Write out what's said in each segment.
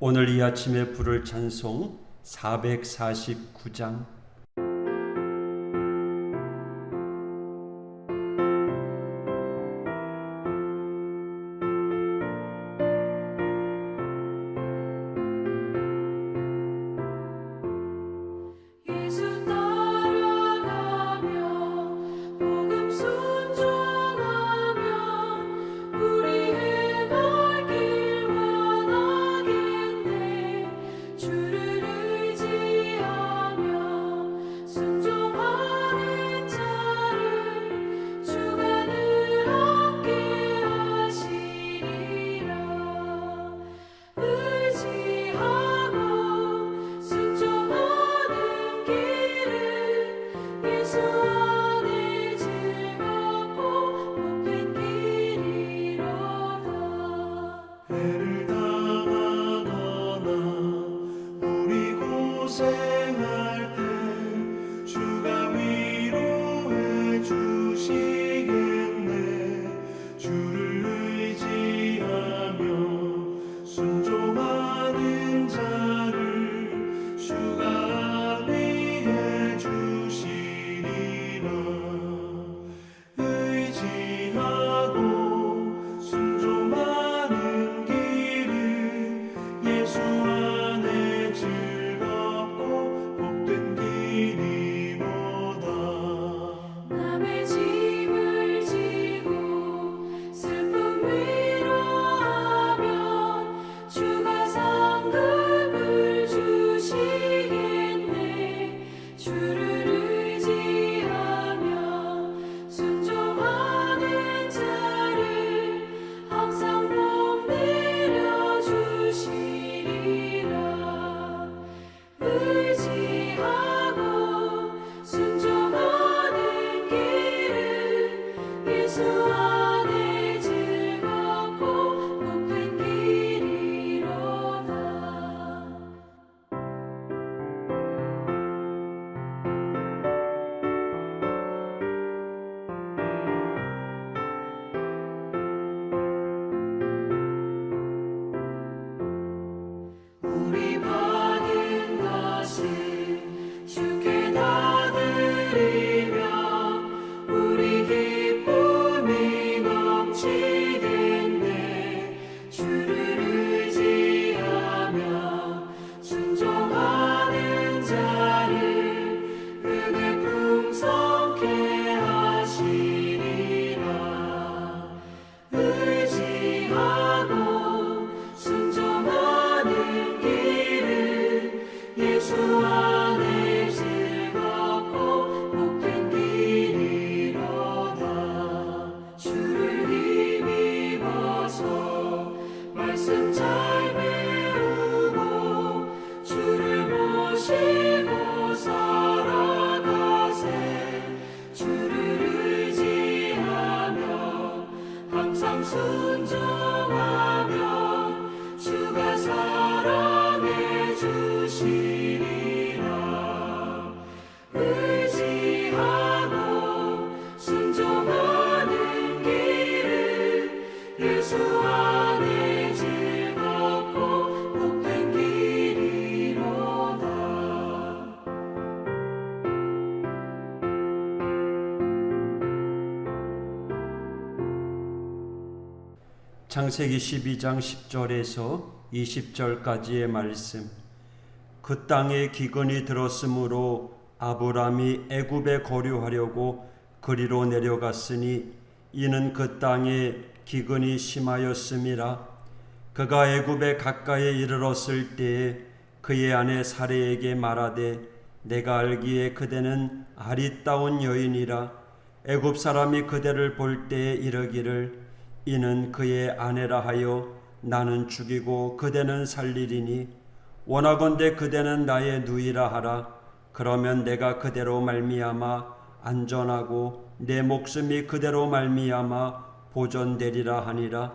오늘 이 아침에 부를 찬송 449장. 창세기 12장 10절에서 20절까지의 말씀. 그 땅에 기근이 들었으므로 아브람이 애굽에 거류하려고 그리로 내려갔으니 이는 그 땅에 기근이 심하였음이라. 그가 애굽에 가까이 이르렀을 때에 그의 아내 사레에게 말하되 내가 알기에 그대는 아리따운 여인이라. 애굽 사람이 그대를 볼 때에 이르기를 이는 그의 아내라 하여 나는 죽이고 그대는 살리리니 원하건대 그대는 나의 누이라 하라. 그러면 내가 그대로 말미암아 안전하고 내 목숨이 그대로 말미암아 보존되리라 하니라.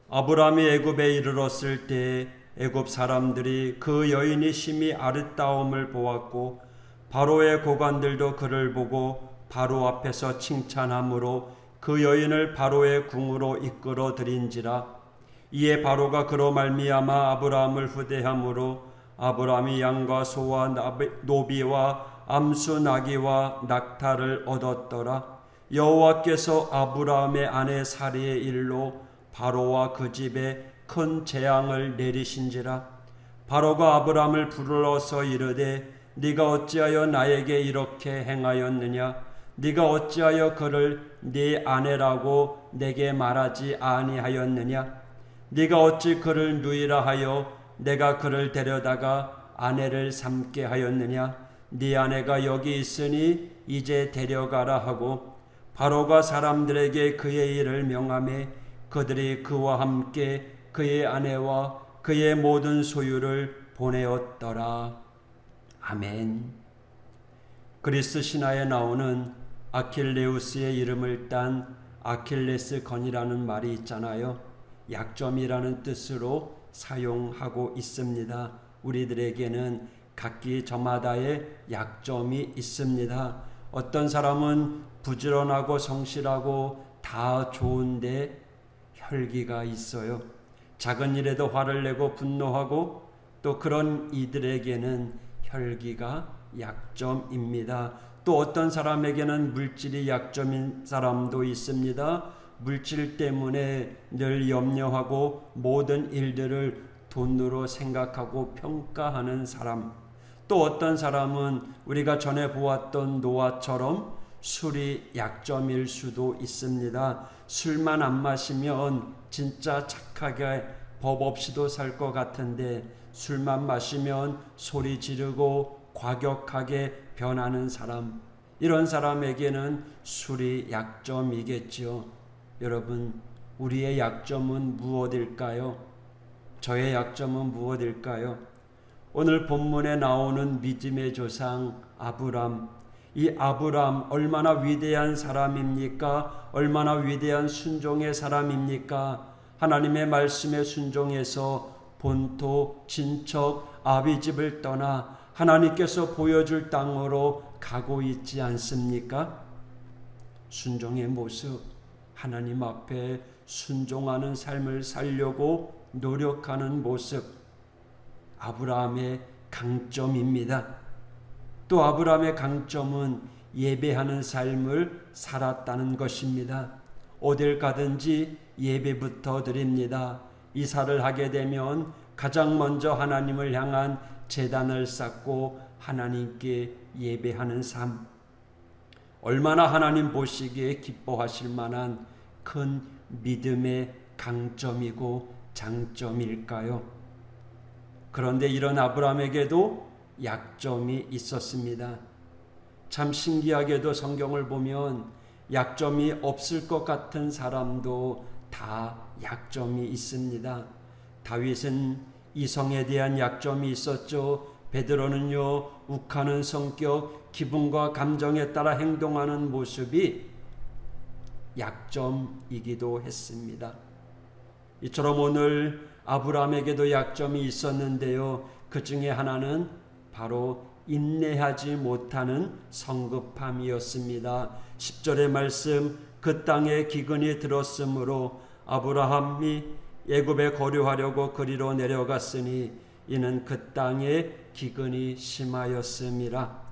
아브람이 애굽에 이르렀을 때에 애굽 사람들이 그 여인이 심히 아름다움을 보았고 바로의 고관들도 그를 보고 바로 앞에서 칭찬함으로 그 여인을 바로의 궁으로 이끌어 들인지라. 이에 바로가 그로 말미암아 아브라함을 후대함으로 아브라함이 양과 소와 노비와 암수 나귀와 낙타를 얻었더라. 여호와께서 아브라함의 아내 사리의 일로 바로와 그 집에 큰 재앙을 내리신지라. 바로가 아브라함을 불러서 이르되 네가 어찌하여 나에게 이렇게 행하였느냐? 네가 어찌하여 그를 네 아내라고 내게 말하지 아니하였느냐? 네가 어찌 그를 누이라 하여 내가 그를 데려다가 아내를 삼게 하였느냐? 네 아내가 여기 있으니 이제 데려가라 하고 바로가 사람들에게 그의 일을 명하매 그들이 그와 함께 그의 아내와 그의 모든 소유를 보내었더라. 아멘. 그리스 신화에 나오는 아킬레우스의 이름을 딴 아킬레스 건이라는 말이 있잖아요. 약점이라는 뜻으로 사용하고 있습니다. 우리들에게는 각기 저마다의 약점이 있습니다. 어떤 사람은 부지런하고 성실하고 다 좋은데 혈기가 있어요. 작은 일에도 화를 내고 분노하고 또 그런 이들에게는 혈기가 약점입니다. 또 어떤 사람에게는 물질이 약점인 사람도 있습니다. 물질 때문에 늘 염려하고 모든 일들을 돈으로 생각하고 평가하는 사람. 또 어떤 사람은 우리가 전에 보았던 노아처럼 술이 약점일 수도 있습니다. 술만 안 마시면 진짜 착하게 법 없이도 살 것 같은데 술만 마시면 소리 지르고 과격하게 변하는 사람, 이런 사람에게는 술이 약점이겠지요. 여러분, 우리의 약점은 무엇일까요? 저의 약점은 무엇일까요? 오늘 본문에 나오는 믿음의 조상 아브람, 이 아브람 얼마나 위대한 사람입니까? 얼마나 위대한 순종의 사람입니까? 하나님의 말씀에 순종해서 본토, 친척, 아비집을 떠나 하나님께서 보여줄 땅으로 가고 있지 않습니까? 순종의 모습, 하나님 앞에 순종하는 삶을 살려고 노력하는 모습, 아브라함의 강점입니다. 또 아브라함의 강점은 예배하는 삶을 살았다는 것입니다. 어딜 가든지 예배부터 드립니다. 이사를 하게 되면 가장 먼저 하나님을 향한 제단을 쌓고 하나님께 예배하는 삶, 얼마나 하나님 보시기에 기뻐하실 만한 큰 믿음의 강점이고 장점일까요? 그런데 이런 아브라함에게도 약점이 있었습니다. 참 신기하게도 성경을 보면 약점이 없을 것 같은 사람도 다 약점이 있습니다. 다윗은 이성에 대한 약점이 있었죠. 베드로는요, 욱하는 성격, 기분과 감정에 따라 행동하는 모습이 약점이기도 했습니다. 이처럼 오늘 아브라함에게도 약점이 있었는데요. 그 중에 하나는 바로 인내하지 못하는 성급함이었습니다. 10절의 말씀, 그 땅에 기근이 들었으므로 아브라함이 애굽에 거류하려고 그리로 내려갔으니 이는 그 땅에 기근이 심하였음이라.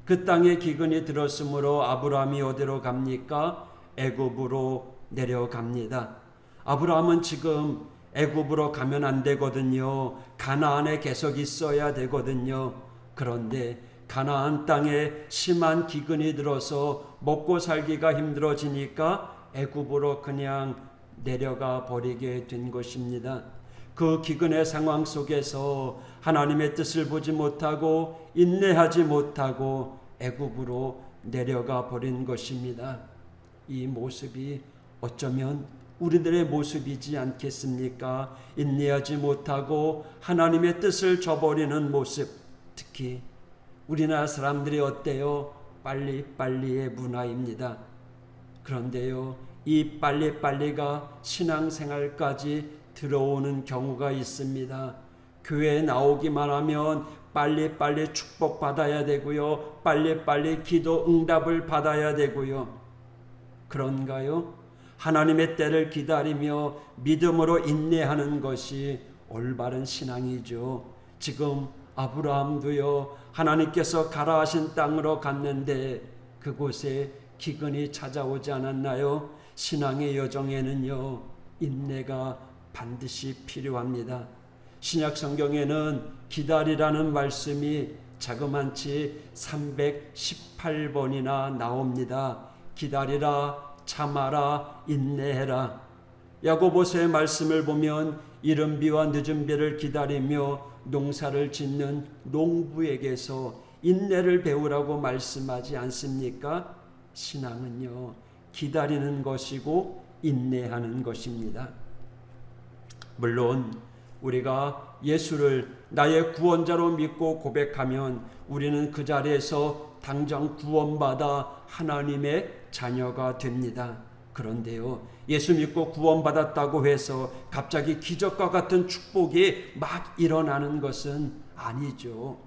그 땅에 기근이 들었으므로 아브라함이 어디로 갑니까? 애굽으로 내려갑니다. 아브라함은 지금 애굽으로 가면 안 되거든요. 가나안에 계속 있어야 되거든요. 그런데 가나안 땅에 심한 기근이 들어서 먹고 살기가 힘들어지니까 애굽으로 그냥 내려가 버리게 된 것입니다. 그 기근의 상황 속에서 하나님의 뜻을 보지 못하고 인내하지 못하고 애굽으로 내려가 버린 것입니다. 이 모습이 어쩌면 우리들의 모습이지 않겠습니까? 인내하지 못하고 하나님의 뜻을 저버리는 모습, 특히 우리나라 사람들이 어때요? 빨리빨리의 문화입니다. 그런데요, 이 빨리빨리가 신앙생활까지 들어오는 경우가 있습니다. 교회에 나오기만 하면 빨리빨리 축복받아야 되고요. 빨리빨리 기도 응답을 받아야 되고요. 그런가요? 하나님의 때를 기다리며 믿음으로 인내하는 것이 올바른 신앙이죠. 지금 아브라함도요, 하나님께서 가라 하신 땅으로 갔는데 그곳에 기근이 찾아오지 않았나요? 신앙의 여정에는요, 인내가 반드시 필요합니다. 신약 성경에는 기다리라는 말씀이 자그만치 318번이나 나옵니다. 기다리라, 참아라, 인내해라. 야고보서의 말씀을 보면 이른 비와 늦은 비를 기다리며 농사를 짓는 농부에게서 인내를 배우라고 말씀하지 않습니까? 신앙은요, 기다리는 것이고 인내하는 것입니다. 물론 우리가 예수를 나의 구원자로 믿고 고백하면 우리는 그 자리에서 당장 구원받아 하나님의 자녀가 됩니다. 그런데요, 예수 믿고 구원받았다고 해서 갑자기 기적과 같은 축복이 막 일어나는 것은 아니죠.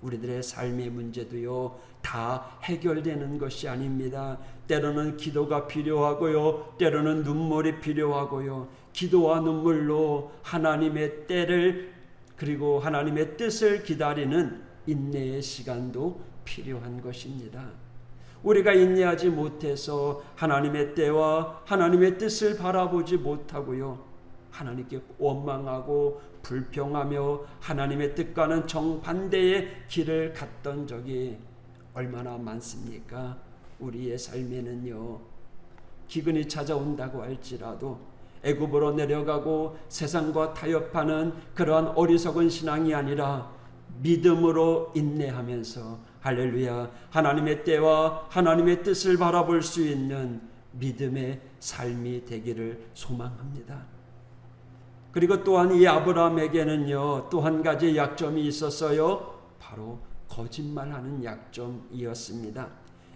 우리들의 삶의 문제도요, 다 해결되는 것이 아닙니다. 때로는 기도가 필요하고요, 때로는 눈물이 필요하고요. 기도와 눈물로 하나님의 때를, 그리고 하나님의 뜻을 기다리는 인내의 시간도 필요한 것입니다. 우리가 인내하지 못해서 하나님의 때와 하나님의 뜻을 바라보지 못하고요, 하나님께 원망하고 불평하며 하나님의 뜻과는 정반대의 길을 갔던 적이 얼마나 많습니까? 우리의 삶에는요, 기근이 찾아온다고 할지라도 애굽으로 내려가고 세상과 타협하는 그러한 어리석은 신앙이 아니라 믿음으로 인내하면서 할렐루야, 하나님의 때와 하나님의 뜻을 바라볼 수 있는 믿음의 삶이 되기를 소망합니다. 그리고 또한 이 아브라함에게는요, 또 한 가지 약점이 있었어요. 바로 거짓말하는 약점이었습니다.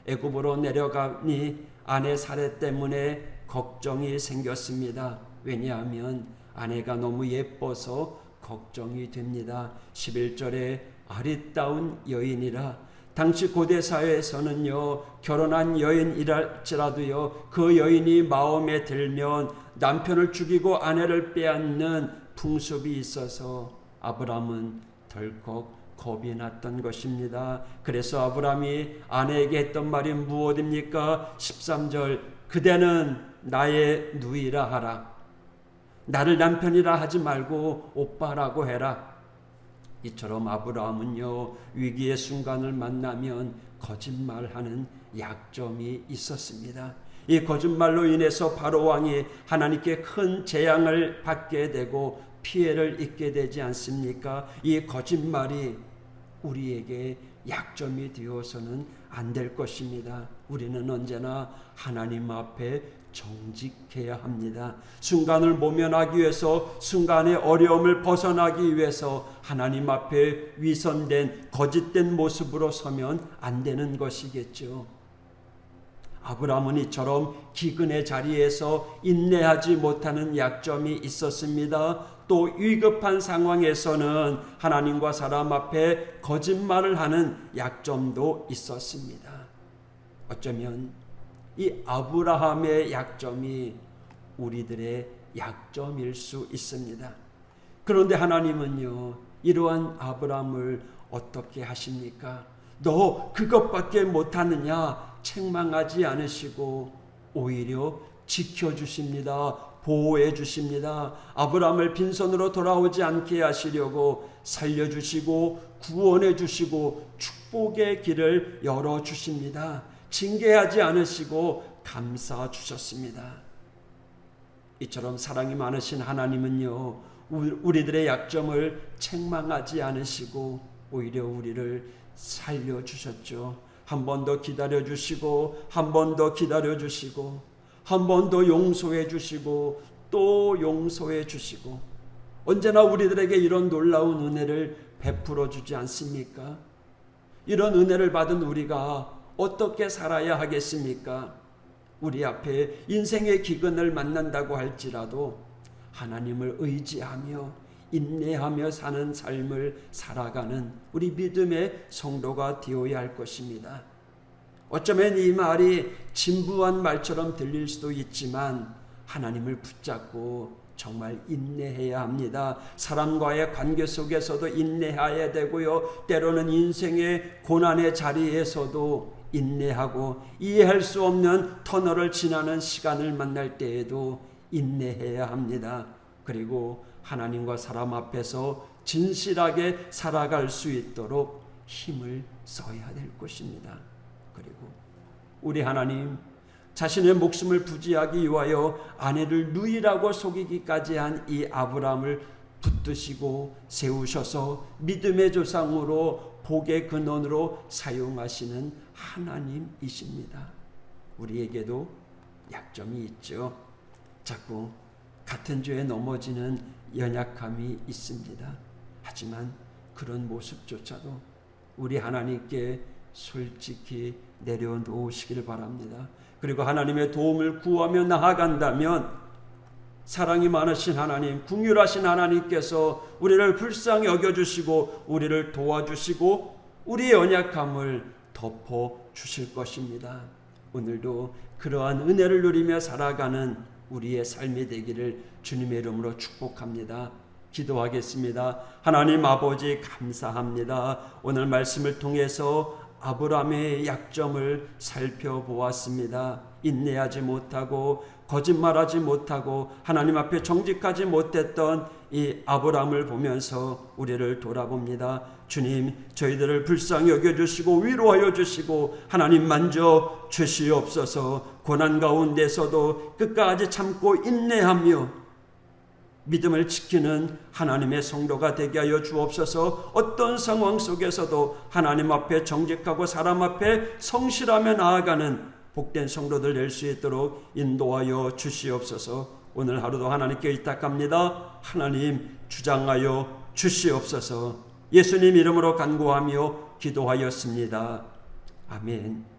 애굽으로 내려가니 아내 사례 때문에 걱정이 생겼습니다. 왜냐하면 아내가 너무 예뻐서 걱정이 됩니다. 11절에 아리따운 여인이라. 당시 고대 사회에서는요, 결혼한 여인이랄지라도요, 그 여인이 마음에 들면 남편을 죽이고 아내를 빼앗는 풍습이 있어서 아브라함은 덜컥 겁이 났던 것입니다. 그래서 아브라함이 아내에게 했던 말이 무엇입니까? 13절, 그대는 나의 누이라 하라. 나를 남편이라 하지 말고 오빠라고 해라. 이처럼 아브라함은요, 위기의 순간을 만나면 거짓말하는 약점이 있었습니다. 이 거짓말로 인해서 바로 왕이 하나님께 큰 재앙을 받게 되고 피해를 입게 되지 않습니까? 이 거짓말이 우리에게 약점이 되어서는 안 될 것입니다. 우리는 언제나 하나님 앞에 정직해야 합니다. 순간을 모면하기 위해서, 순간의 어려움을 벗어나기 위해서 하나님 앞에 위선된 거짓된 모습으로 서면 안 되는 것이겠죠. 아브라함은 이처럼 기근의 자리에서 인내하지 못하는 약점이 있었습니다. 또 위급한 상황에서는 하나님과 사람 앞에 거짓말을 하는 약점도 있었습니다. 어쩌면 이 아브라함의 약점이 우리들의 약점일 수 있습니다. 그런데 하나님은요, 이러한 아브라함을 어떻게 하십니까? 너 그것밖에 못하느냐 책망하지 않으시고 오히려 지켜주십니다. 보호해 주십니다. 아브라함을 빈손으로 돌아오지 않게 하시려고 살려주시고 구원해 주시고 축복의 길을 열어주십니다. 징계하지 않으시고 감싸 주셨습니다. 이처럼 사랑이 많으신 하나님은요, 우리들의 약점을 책망하지 않으시고 오히려 우리를 살려주셨죠. 한 번 더 기다려주시고 한 번 더 기다려주시고 한 번 더 용서해 주시고 또 용서해 주시고 언제나 우리들에게 이런 놀라운 은혜를 베풀어 주지 않습니까? 이런 은혜를 받은 우리가 어떻게 살아야 하겠습니까? 우리 앞에 인생의 기근을 만난다고 할지라도 하나님을 의지하며 인내하며 사는 삶을 살아가는 우리 믿음의 성도가 되어야 할 것입니다. 어쩌면 이 말이 진부한 말처럼 들릴 수도 있지만 하나님을 붙잡고 정말 인내해야 합니다. 사람과의 관계 속에서도 인내해야 되고요. 때로는 인생의 고난의 자리에서도 인내하고 이해할 수 없는 터널을 지나는 시간을 만날 때에도 인내해야 합니다. 그리고 하나님과 사람 앞에서 진실하게 살아갈 수 있도록 힘을 써야 될 것입니다. 그리고 우리 하나님 자신의 목숨을 부지하기 위하여 아내를 누이라고 속이기까지 한 이 아브라함을 붙드시고 세우셔서 믿음의 조상으로 복의 근원으로 사용하시는 하나님이십니다. 우리에게도 약점이 있죠. 자꾸 같은 죄에 넘어지는 연약함이 있습니다. 하지만 그런 모습조차도 우리 하나님께 솔직히 내려놓으시길 바랍니다. 그리고 하나님의 도움을 구하며 나아간다면 사랑이 많으신 하나님, 긍휼하신 하나님께서 우리를 불쌍히 여겨주시고 우리를 도와주시고 우리의 연약함을 덮어주실 것입니다. 오늘도 그러한 은혜를 누리며 살아가는 우리의 삶이 되기를 주님의 이름으로 축복합니다. 기도하겠습니다. 하나님 아버지 감사합니다. 오늘 말씀을 통해서 아브라함의 약점을 살펴보았습니다. 인내하지 못하고 거짓말하지 못하고 하나님 앞에 정직하지 못했던 이 아브라함을 보면서 우리를 돌아봅니다. 주님, 저희들을 불쌍히 여겨주시고 위로하여 주시고 하나님 만져 주시옵소서. 고난 가운데서도 끝까지 참고 인내하며 믿음을 지키는 하나님의 성도가 되게 하여 주옵소서. 어떤 상황 속에서도 하나님 앞에 정직하고 사람 앞에 성실하며 나아가는 복된 성도들 될 수 있도록 인도하여 주시옵소서. 오늘 하루도 하나님께 의탁합니다. 하나님 주장하여 주시옵소서. 예수님 이름으로 간구하며 기도하였습니다. 아멘.